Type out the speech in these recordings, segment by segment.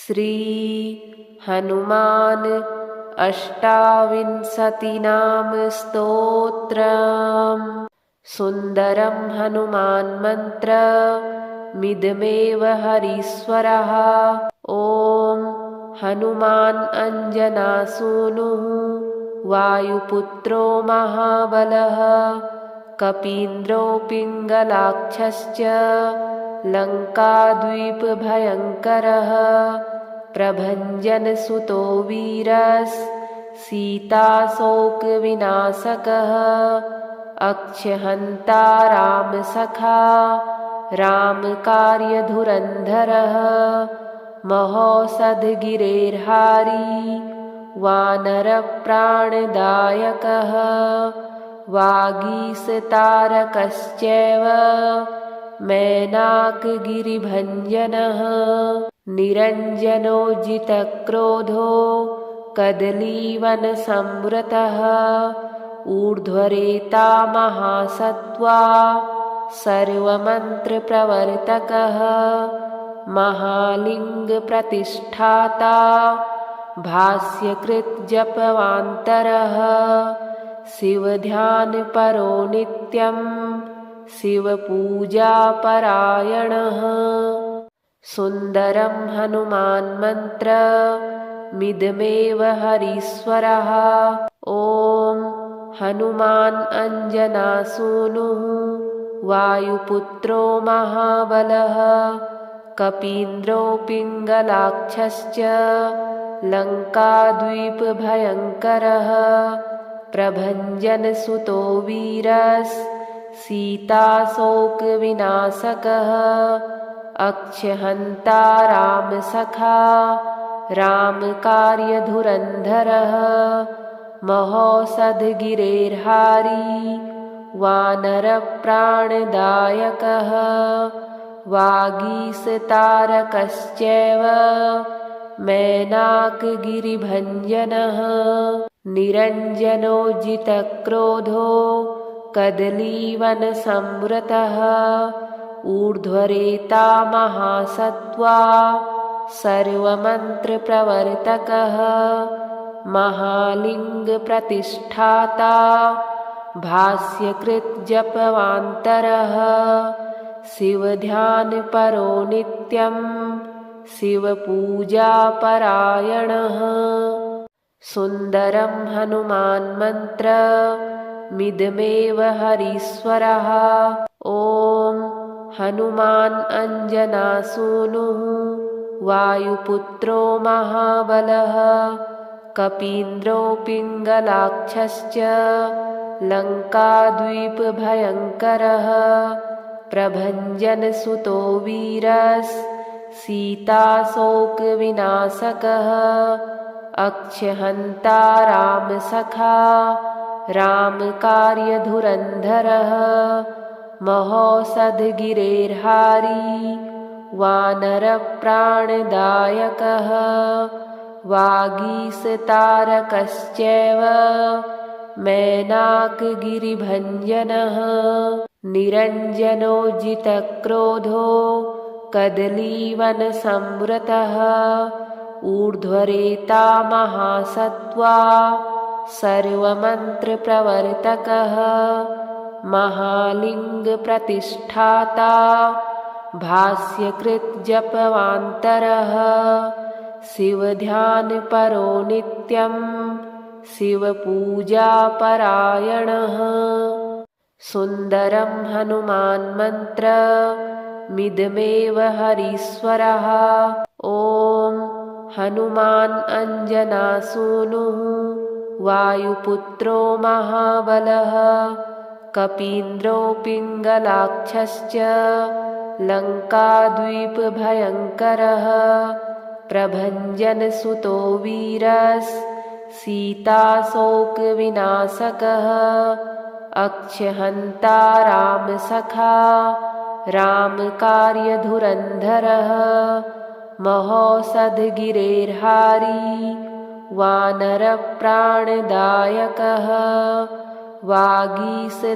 श्री हनुमान अष्टाविंशतिनाम स्तोत्रम्। सुन्दरं हनुमान् मन्त्र मिदमेव हरीश्वरः। ॐ हनुमान् अञ्जनासूनुः वायुपुत्रो महाबलः कपीन्द्रो पिङ्गलाक्षश्च लङ्काद्वीपभयङ्करः प्रभञ्जनसुतो वीरस् सीताशोकविनाशकः अक्षहन्ता रामसखा रामकार्यधुरन्धरः महौषधगिरेर्हारी वानरप्राणदायकः वागीशतारकश्चैव मैनाकगिरिभञ्जनः निरञ्जनो जितक्रोधो कदलीवनसंवृतः ऊर्ध्वरेता महासत्त्वा सर्वमन्त्रप्रवर्तकः महालिङ्गप्रतिष्ठाता भाष्यकृत् जपवान्तरः शिवध्यानपरो नित्यं शिवपूजापरायणः। सुन्दरं हनुमान् मन्त्र मिदमेव हरीश्वरः। ॐ हनुमान् अञ्जनासूनुः वायुपुत्रो महाबलः कपीन्द्रो पिङ्गलाक्षश्च लङ्काद्वीपभयङ्करः प्रभञ्जनसुतो वीरस् सीताशोकविनाशकः अक्षहन्ता रामसखा रामकार्यधुरन्धरः महौषधगिरेर्हारी वानरप्राणदायकः वागीशतारकश्चैव मैनाकगिरिभञ्जनः निरञ्जनो जितक्रोधो कदलीवनसंवृतः ऊर्ध्वरेता महासत्त्वा सर्वमन्त्रप्रवर्तकः महालिङ्गप्रतिष्ठाता भाष्यकृत् जपवान्तरः शिवध्यानपरो नित्यं शिवपूजापरायणः। सुन्दरं हनुमान् मन्त्र मिदमेव हरीश्वरः। ॐ हनुमान् अञ्जनासूनुः वायुपुत्रो महाबलः कपीन्द्रो पिङ्गलाक्षश्च लङ्काद्वीपभयङ्करः प्रभञ्जनसुतो वीरस् सीताशोकविनाशकः अक्षहन्ता रामसखा रामकार्यधुरन्धरः महौषधगिरेर्हारी वानरप्राणदायकः वागीशतारकश्चैव मैनाकगिरिभञ्जनः निरञ्जनो जितक्रोधो कदलीवनसंवृतः ऊर्ध्वरेता महासत्त्वा सर्वमन्त्रप्रवर्तकः महालिङ्गप्रतिष्ठाता भाष्यकृत् जपवान्तरः शिवध्यानपरो नित्यं शिवपूजापरायणः। सुन्दरं हनुमान् मन्त्र मिदमेव हरीश्वरः। ॐ हनुमान् अञ्जनासूनुः वायुपुत्रो महाबलः कपीन्द्रो पिङ्गलाक्षश्च लङ्काद्वीपभयङ्करः प्रभञ्जनसुतो वीरस् सीताशोकविनाशकः अक्षहन्ता रामसखा रामकार्यधुरन्धरः महौषधगिरेर्हारी वानरप्राणदायकः वागीशतारकश्चैव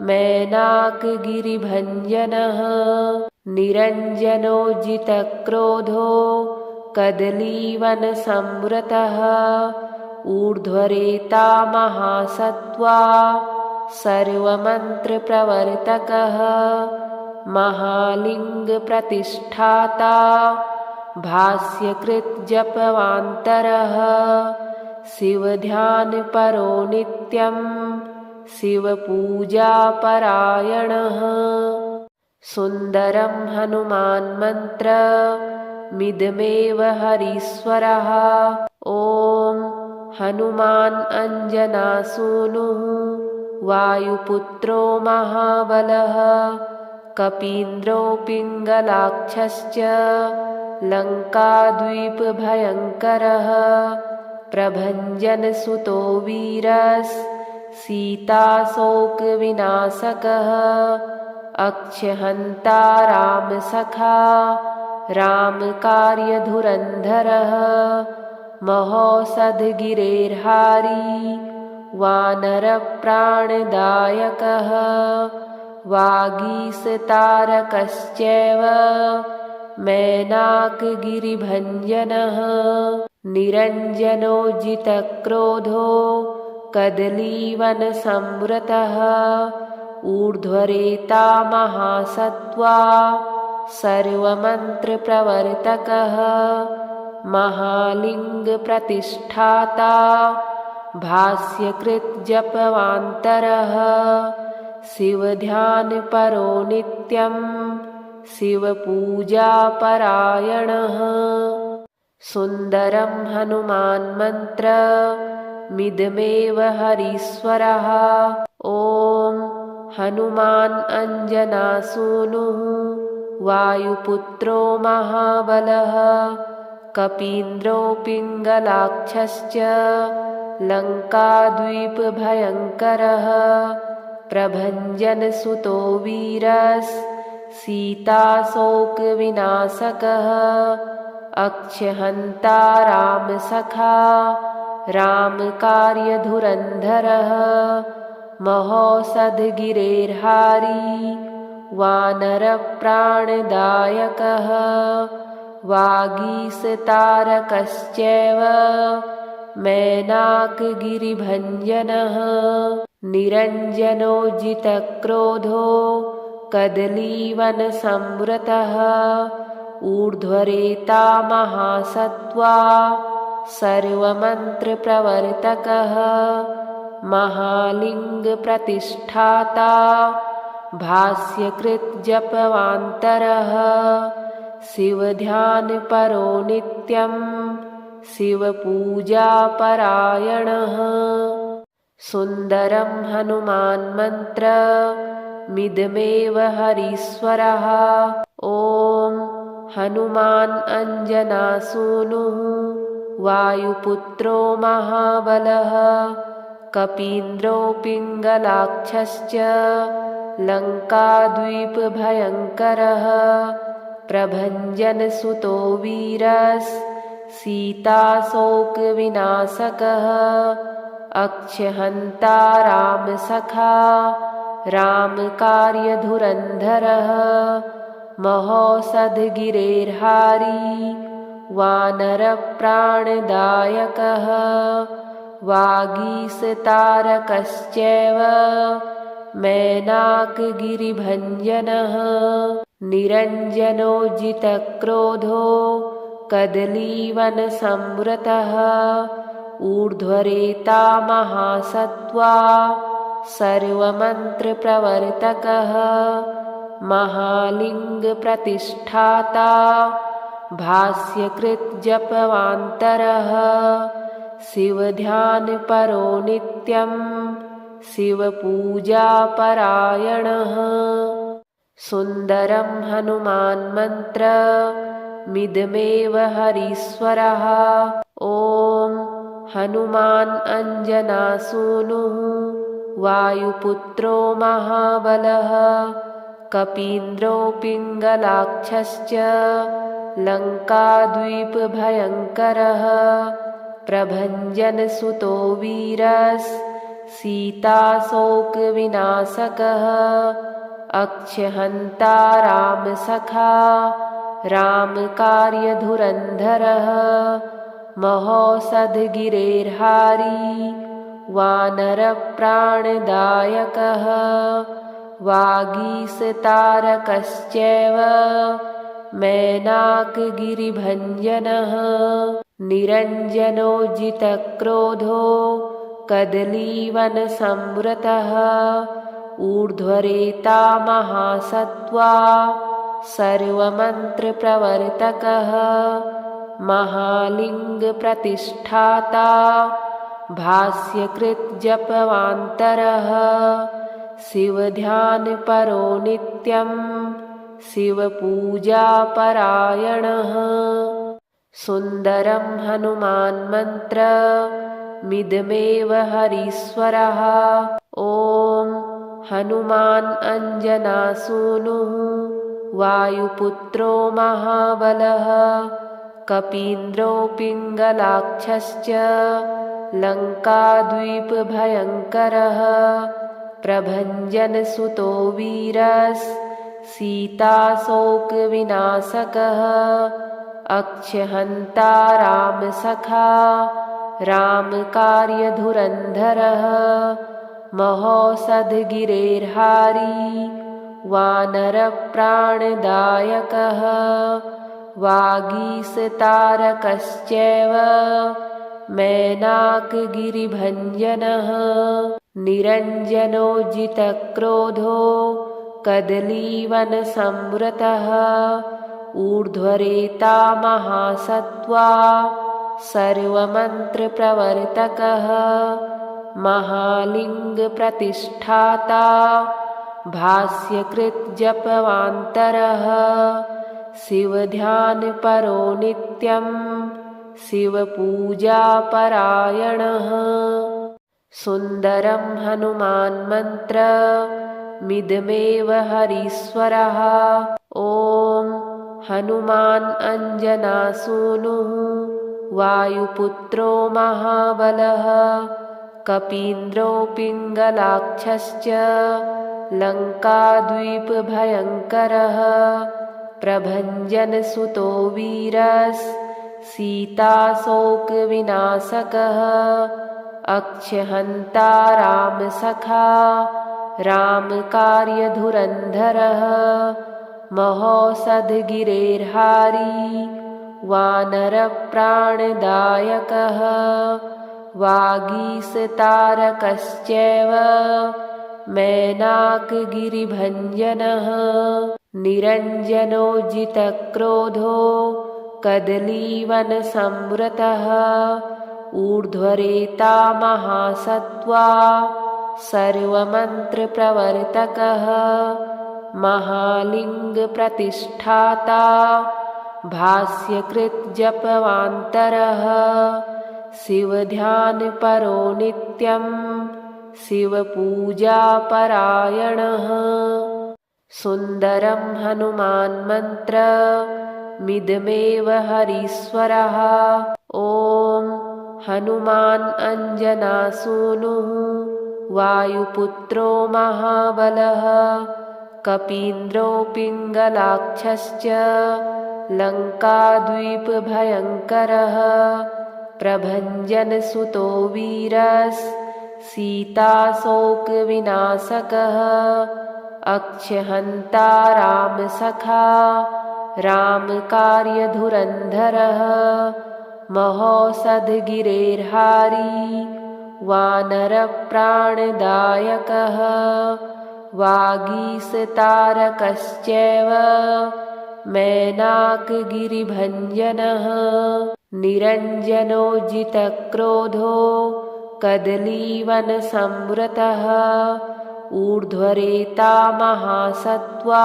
मैनाकगिरिभञ्जनः निरञ्जनोज्जितक्रोधो कदलीवनसंवृतः ऊर्ध्वरेता महासत्त्वा सर्वमन्त्रप्रवर्तकः महालिङ्गप्रतिष्ठाता भास्यकृज्जपवान्तरः शिवध्यानपरो नित्यं शिवपूजापरायणः सुन्दरं हनुमान्मन्त्रमिदमेव हरीश्वरः ॐ हनुमान् अञ्जनासूनुः वायुपुत्रो महाबलः कपीन्द्रो पिङ्गलाक्षश्च लङ्काद्वीपभयङ्करः प्रभञ्जनसुतो वीरस्सीताशोकविनाशकः अक्षहन्ता रामसखा रामकार्यधुरन्धरः महोषधगिरेर्हारी वानरप्राणदायकः वागीशतारकश्चैव मैनाकगिरिभञ्जनः निरञ्जनोज्जितक्रोधो कदलीवनसंवृतः ऊर्ध्वरेता महासत्त्वा सर्वमन्त्रप्रवर्तकः महालिङ्गप्रतिष्ठाता भास्यकृज्जपवान्तरः शिवध्यानपरो नित्यं शिवपूजापरायणः सुन्दरं हनुमान्मन्त्रमिदमेव हरीश्वरः ॐ हनुमान् अञ्जनासूनुः वायुपुत्रो महाबलः कपीन्द्रो पिङ्गलाक्षश्च लङ्काद्वीपभयङ्करः प्रभञ्जनसुतो वीरस्सीताशोकविनाशकः अक्षहन्ता रामसखा रामकार्यधुरन्धरः महोषधगिरेर्हारी वानरप्राणदायकः वागीशतारकश्चैव मैनाकगिरिभञ्जनः निरञ्जनोज्जितक्रोधो कदलीवनसंवृतः ऊर्ध्वरेता महासत्त्वा सर्वमन्त्रप्रवर्तकः महालिङ्गप्रतिष्ठाता भास्यकृज्जपवान्तरः शिवध्यानपरो नित्यं शिवपूजापरायणः सुन्दरं हनुमान्मन्त्रमिदमेव हरीश्वरः ॐ हनुमान् अञ्जनासूनुः वायुपुत्रो महाबलः कपीन्द्रो पिङ्गलाक्षश्च लङ्काद्वीपभयङ्करः प्रभञ्जनसुतो वीरस्सीताशोकविनाशकः अक्षहन्ता रामसखा रामकार्यधुरन्धरः महोषधगिरेर्हारी वानरप्राणदायकः वागीशतारकश्चैव मैनाकगिरिभञ्जनः निरञ्जनोज्जितक्रोधो कदलीवनसंवृतः ऊर्ध्वरेता महासत्त्वा सर्वमन्त्रप्रवर्तकः महालिङ्गप्रतिष्ठाता भास्यकृज्जपवान्तरः शिवध्यानपरो नित्यं शिवपूजापरायणः सुन्दरं हनुमान्मन्त्रमिदमेव हरीश्वरः ॐ हनुमान् अञ्जनासूनुः वायुपुत्रो महाबलः कपीन्द्रो पिङ्गलाक्षश्च लङ्काद्वीपभयङ्करः प्रभञ्जनसुतो वीरस्सीताशोकविनाशकः अक्षहन्ता रामसखा रामकार्यधुरन्धरः महौषधगिरेर्हारी वानरप्राणदायकः वागीशतारकश्चैव मैनाकगिरिभञ्जनः निरञ्जनोज्जितक्रोधो कदलीवनसंवृतः ऊर्ध्वरेता महासत्त्वा सर्वमन्त्रप्रवर्तकः महालिङ्गप्रतिष्ठाता भाष्यकृज्जपवान्तरः शिवध्यानपरो नित्यं शिवपूजापरायणः सुन्दरं हनुमान्मन्त्रमिदमेव हरीश्वरः ॐ हनुमान् अञ्जनासूनुः वायुपुत्रो महाबलः कपीन्द्रो पिङ्गलाक्षश्च लङ्काद्वीपभयङ्करः प्रभञ्जनसुतो वीरस्सीताशोकविनाशकः अक्षहन्ता रामसखा रामकार्यधुरन्धरः महौषधगिरेर्हारी वानरप्राणदायकः वागीशतारकश्चैव मैनाकगिरिभञ्जनः निरञ्जनोज्जितक्रोधो कदलीवनसंवृतः ऊर्ध्वरेता महासत्त्वा सर्वमन्त्रप्रवर्तकः महालिङ्गप्रतिष्ठाता भाष्यकृज्जपवान्तरः शिवध्यानपरो नित्यं शिवपूजापरायणः सुन्दरं हनुमान्मन्त्रमिदमेव हरीश्वरः ॐ हनुमान् अञ्जनासूनुः वायुपुत्रो महाबलः कपीन्द्रो पिङ्गलाक्षश्च लङ्काद्वीपभयङ्करः प्रभञ्जनसुतो वीरस्सीताशोकविनाशकः अक्षहन्ता रामसखा रामकार्यधुरन्धरः महौषधगिरेर्हारी वानरप्राणदायकः वागीशतारकश्चैव मैनाकगिरिभञ्जनः निरञ्जनोज्जितक्रोधो कदलीवनसंवृतः ऊर्ध्वरेता महासत्त्वा सर्वमन्त्रप्रवर्तकः महालिङ्गप्रतिष्ठाता भाष्यकृज्जपवान्तरः शिवध्यानपरो नित्यं शिवपूजापरायणः सुन्दरं हनुमान्मन्त्रमिदमेव हरीश्वरः ॐ हनुमान् अञ्जनासूनुः वायुपुत्रो महाबलः कपीन्द्रो पिङ्गलाक्षश्च लङ्काद्वीपभयङ्करः प्रभञ्जनसुतो वीरस्सीताशोकविनाशकः अक्षहन्ता रामसखा रामकार्यधुरन्धरः महौषधगिरेर्हारी वानरप्राणदायकः वागीशतारकश्चैव मैनाकगिरिभञ्जनः निरञ्जनोज्जितक्रोधो कदलीवनसंवृतः ऊर्ध्वरेता महासत्त्वा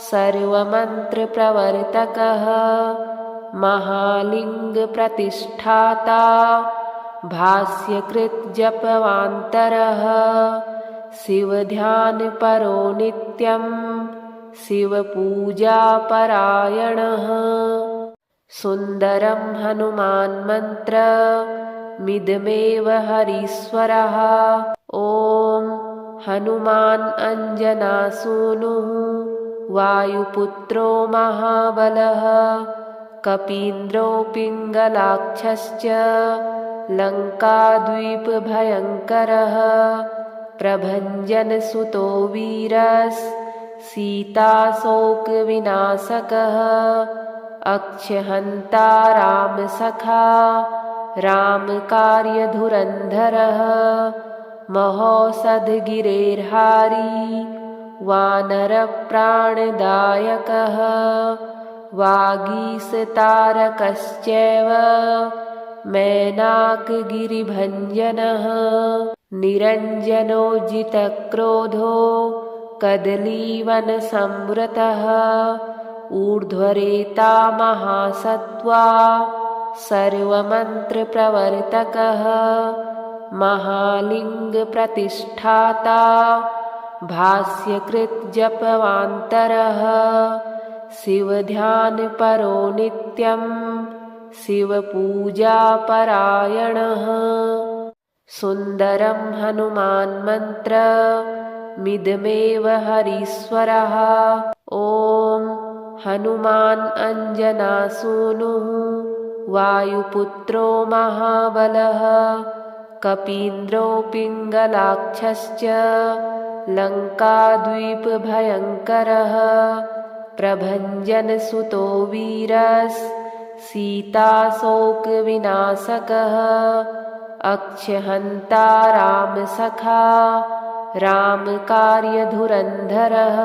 सर्वमन्त्रप्रवर्तकः महालिङ्गप्रतिष्ठाता भाष्यकृज्जपवान्तरः शिवध्यानपरो नित्यं शिवपूजापरायणः सुन्दरं हनुमान्मन्त्रमिदमेव हरीश्वरः ॐ हनुमान् अञ्जनासूनुः वायुपुत्रो महाबलः कपीन्द्रो पिङ्गलाक्षश्च लङ्काद्वीपभयङ्करः प्रभञ्जनसुतो वीरस् सीताशोकविनाशकः अक्षहन्ता रामसखा रामकार्यधुरन्धरः महौषधगिरेर्हारी वानरप्राणदायकः वागीशतारकश्चैव मैनाकगिरिभञ्जनः निरञ्जनोजितक्रोधो कदलीवनसंवृतः ऊर्ध्वरेता महासत्त्वा सर्वमन्त्रप्रवर्तकः महालिङ्गप्रतिष्ठाता भाष्यकृज्जपवान्तरः शिवध्यानपरो नित्यं शिवपूजापरायणः सुन्दरं हनुमान्मन्त्रमिदमेव हरीश्वरः ॐ हनुमान् अञ्जनासूनुः वायुपुत्रो महाबलः कपीन्द्रो पिङ्गलाक्षश्च लङ्काद्वीपभयङ्करः प्रभञ्जनसुतो वीरस् सीताशोकविनाशकः अक्षहन्ता रामसखा रामकार्यधुरन्धरः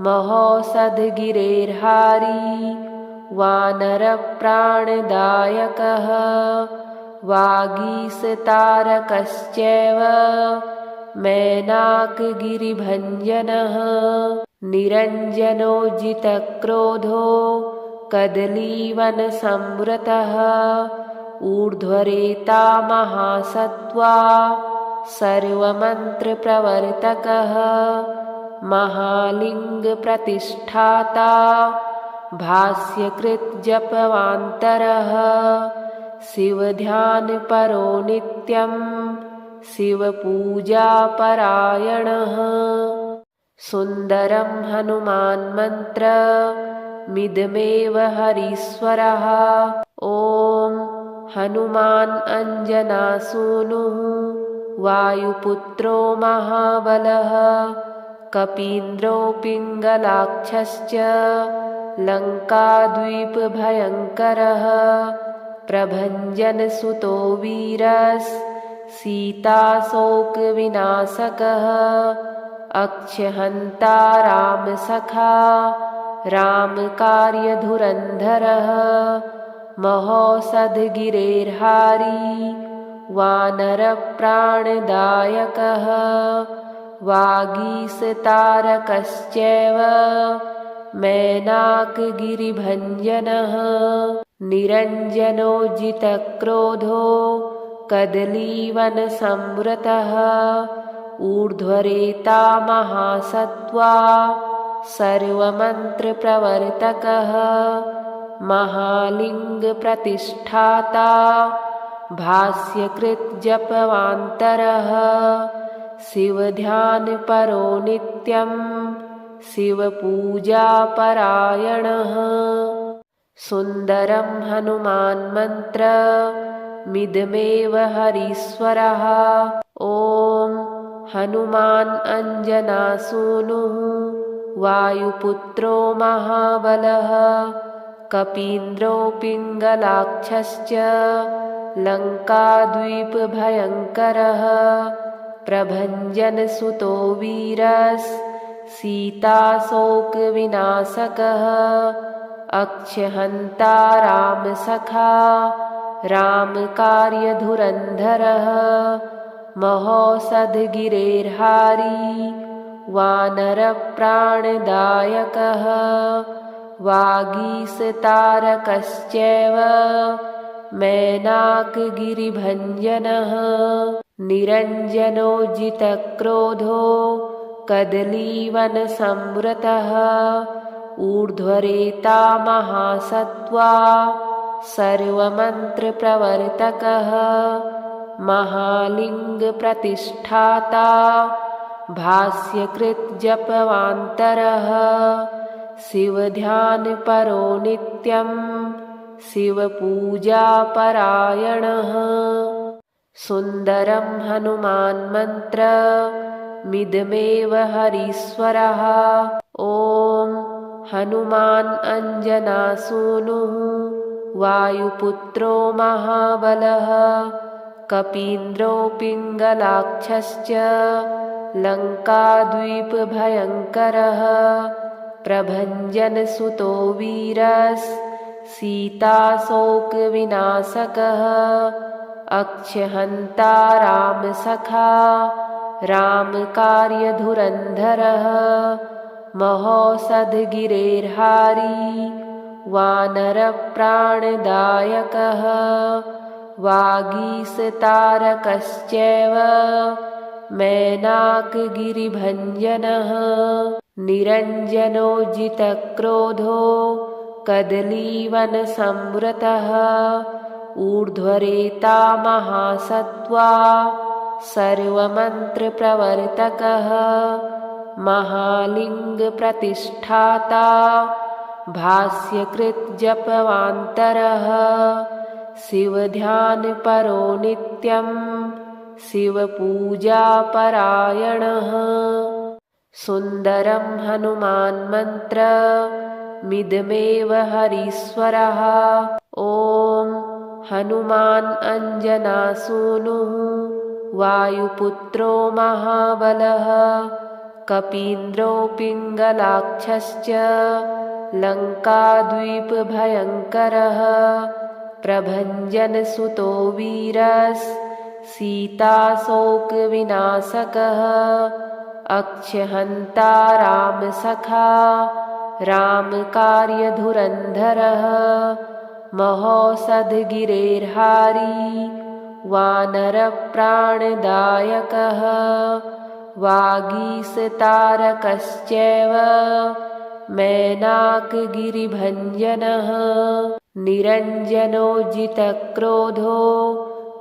महौषधगिरेर्हारी वानरप्राणदायकः वागीशतारकश्चैव मैनाकगिरिभञ्जनः निरञ्जनोजितक्रोधो कदलीवनसंवृतः ऊर्ध्वरेता महासत्त्वा सर्वमन्त्रप्रवर्तकः महालिङ्गप्रतिष्ठाता भाष्यकृज्जपवान्तरः शिवध्यानपरो नित्यं शिवपूजापरायणः सुन्दरं हनुमान्मन्त्रमिदमेव हरीश्वरः ॐ हनुमान् अञ्जनासूनुः वायुपुत्रो महाबलः कपीन्द्रो पिङ्गलाक्षश्च लङ्काद्वीपभयङ्करः प्रभञ्जनसुतो वीरस् सीताशोकविनाशकः अक्षहन्ता रामसखा रामकार्यधुरन्धरः महौषधगिरेर्हारी वानरप्राणदायकः वागीशतारकश्चैव मैनाकगिरिभञ्जनः निरञ्जनोजितक्रोधो कदलीवनसंवृतः ऊर्ध्वरेता महासत्त्वा सर्वमन्त्रप्रवर्तकः महालिङ्गप्रतिष्ठाता भाष्यकृज्जपवान्तरः शिवध्यानपरो नित्यं शिवपूजापरायणः सुन्दरं हनुमान्मन्त्रमिदमेव हरीश्वरः ॐ हनुमान् अञ्जनासूनुः वायुपुत्रो महाबलः कपीन्द्रो पिङ्गलाक्षश्च लङ्काद्वीपभयङ्करः प्रभञ्जनसुतो वीरस् सीताशोकविनाशकः अक्षहन्ता रामसखा रामकार्यधुरन्धरः महौषधगिरेर्हारी वानरप्राणदायकः वागीशतारकश्चैव मैनाकगिरिभञ्जनः निरञ्जनोजितक्रोधो कदलीवनसंवृतः ऊर्ध्वरेता महासत्त्वा सर्वमन्त्रप्रवर्तकः महालिङ्गप्रतिष्ठाता भास्यकृत् जपवान्तरः शिवध्यानपरो नित्यं शिवपूजापरायणः सुन्दरं हनुमान्मन्त्रमिदमेव हरीश्वरः ॐ हनुमान् अञ्जनासूनुः वायुपुत्रो महाबलः कपीन्द्रो पिङ्गलाक्षश्च लङ्काद्वीपभयङ्करः प्रभञ्जनसुतो वीरस् सीताशोकविनाशकः अक्षहन्ता रामसखा रामकार्यधुरन्धरः महौषधगिरेर्हारी वानरप्राणदायकः वागीशतारकश्चैव मैनाकगिरिभञ्जनः निरञ्जनोजितक्रोधो कदलीवनसंवृतः ऊर्ध्वरेता महासत्त्वा सर्वमन्त्रप्रवर्तकः महालिङ्गप्रतिष्ठाता भास्यकृत् जपवान्तरः शिवध्यानपरो नित्यं शिवपूजापरायणः सुन्दरं हनुमान्मन्त्रमिदमेव हरीश्वरः ॐ हनुमान् अञ्जनासूनुः वायुपुत्रो महाबलः कपीन्द्रो पिङ्गलाक्षश्च लङ्काद्वीपभयङ्करः प्रभञ्जनसुतो वीरस् सीताशोकविनाशकः अक्षहन्ता रामसखा रामकार्यधुरन्धरः महौषधगिरेर्हारी वानरप्राणदायकः वागीशतारकश्चैव मैनाकगिरिभञ्जनः निरञ्जनोजितक्रोधो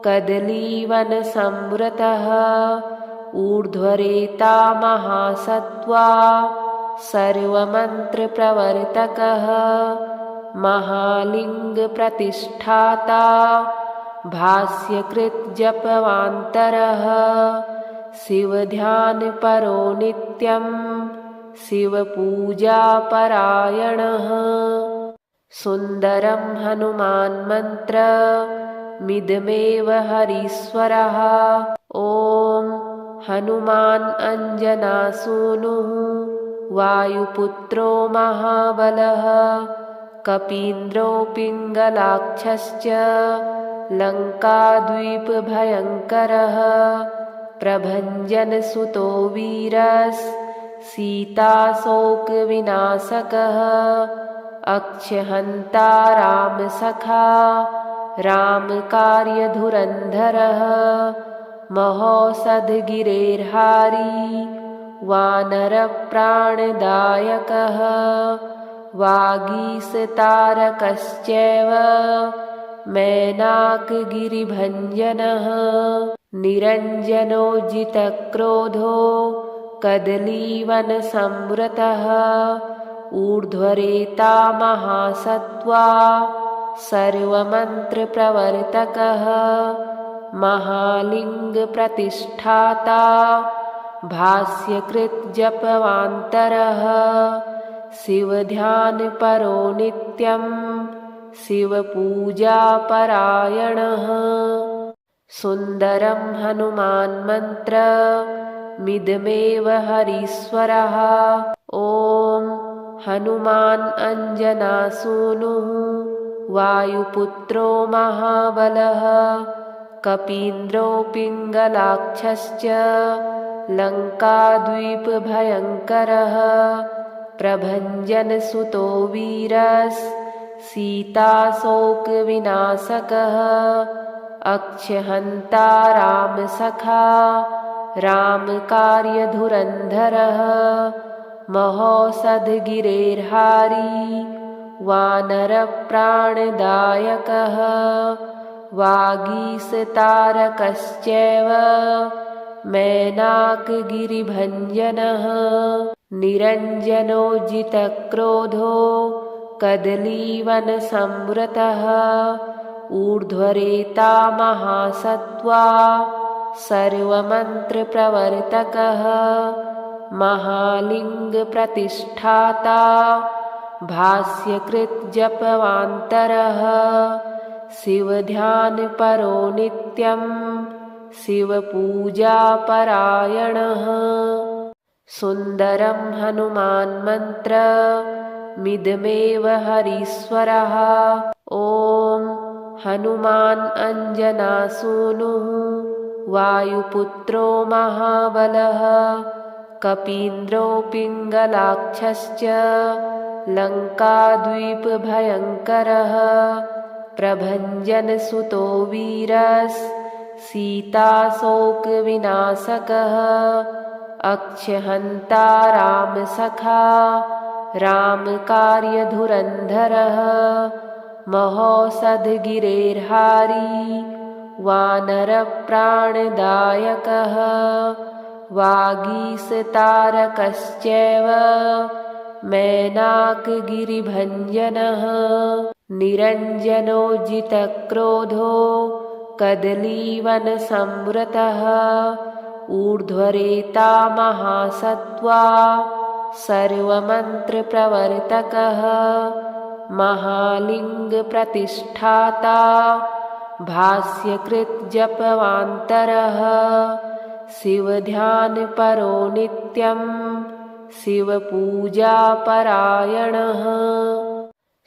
कदलीवनसंवृतः ऊर्ध्वरेता महासत्त्वा सर्वमन्त्रप्रवर्तकः महालिङ्गप्रतिष्ठाता भास्यकृत् जपवान्तरः शिवध्यानपरो नित्यं शिवपूजापरायणः सुन्दरं हनुमान्मन्त्रमिदमेव हरीश्वरः ॐ हनुमान् अञ्जनासूनुः वायुपुत्रो महाबलः कपीन्द्रो पिङ्गलाक्षश्च लङ्काद्वीपभयङ्करः प्रभञ्जनसुतो वीरस् सीताशोकविनाशकः अक्षहन्ता रामसखा रामकार्यधुरन्धरः महौषधगिरेर्हारी वानरप्राणदायकः वागीशतारकश्चैव मैनाकगिरिभञ्जनः निरञ्जनोजितक्रोधो कदलीवनसंवृतः ऊर्ध्वरेता महासत्त्वा सर्वमन्त्रप्रवर्तकः महालिङ्गप्रतिष्ठाता भास्यकृत् जपवान्तरः शिवध्यानपरो नित्यं शिवपूजापरायणः सुन्दरं हनुमान्मन्त्रमिदमेव हरीश्वरः ॐ हनुमान् अञ्जनासूनुः वायुपुत्रो महाबलः कपीन्द्रो पिङ्गलाक्षश्च लङ्काद्वीपभयङ्करः प्रभञ्जनसुतो वीरस् सीताशोकविनाशकः अक्षहन्ता रामसखा रामकार्यधुरन्धरः महौषधगिरेर्हारी वानरप्राणदायकः वागीशतारकश्चैव मैनाकगिरिभञ्जनः निरञ्जनोज्जितक्रोधो कदलीवनसंवृतः ऊर्ध्वरेता महासत्त्वा सर्वमन्त्रप्रवर्तकः महालिङ्गप्रतिष्ठाता भास्यकृज्जपवान्तरः शिवध्यानपरो नित्यं शिवपूजापरायणः सुन्दरं हनुमान्मन्त्रमिदमेव हरीश्वरः ॐ हनुमान् अञ्जनासूनुः वायुपुत्रो महाबलः कपीन्द्रो पिङ्गलाक्षश्च लङ्काद्वीपभयङ्करः प्रभञ्जनसुतो वीरस्सीताशोकविनाशकः अक्षहन्ता रामसखा रामकार्यधुरन्धरः महौषधगिरेर्हारी वानरप्राणदायकः वागीशतारकश्चैव मैनाकगिरिभञ्जनः निरञ्जनोज्जितक्रोधो कदलीवनसंवृतः ऊर्ध्वरेता महासत्त्वा सर्वमन्त्रप्रवर्तकः महालिङ्गप्रतिष्ठाता भास्यकृज्जपवान्तरः शिवध्यानपरो नित्यं शिवपूजापरायणः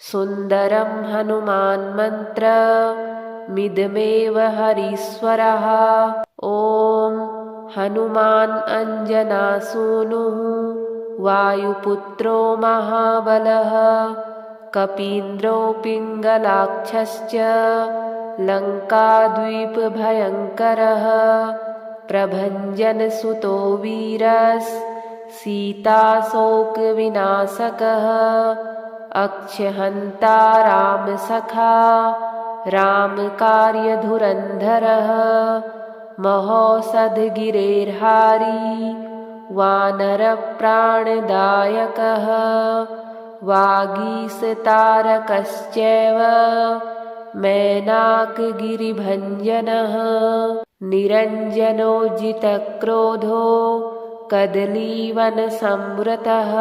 सुन्दरं हनुमान्मन्त्रमिदमेव हरीश्वरः ॐ हनुमान् अञ्जनासूनुः वायुपुत्रो महाबलः कपीन्द्रो पिङ्गलाक्षश्च लङ्काद्वीपभयङ्करः प्रभञ्जनसुतो वीरस्सीताशोकविनाशकः अक्षहन्ता रामसखा रामकार्यधुरन्धरः महौषधगिरेर्हारी वानरप्राणदायकः वागीशतारकश्चैव मैनाकगिरिभञ्जनः निरञ्जनोज्जितक्रोधो कदलीवनसंवृतः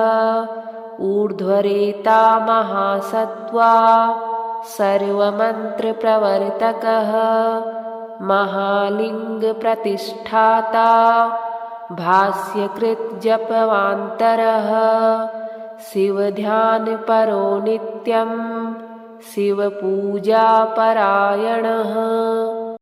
ऊर्ध्वरेता महासत्त्वा सर्वमन्त्रप्रवर्तकः महालिङ्गप्रतिष्ठाता भास्यकृज्जपवान्तरः शिवध्यानपरो नित्यं शिवपूजापरायणः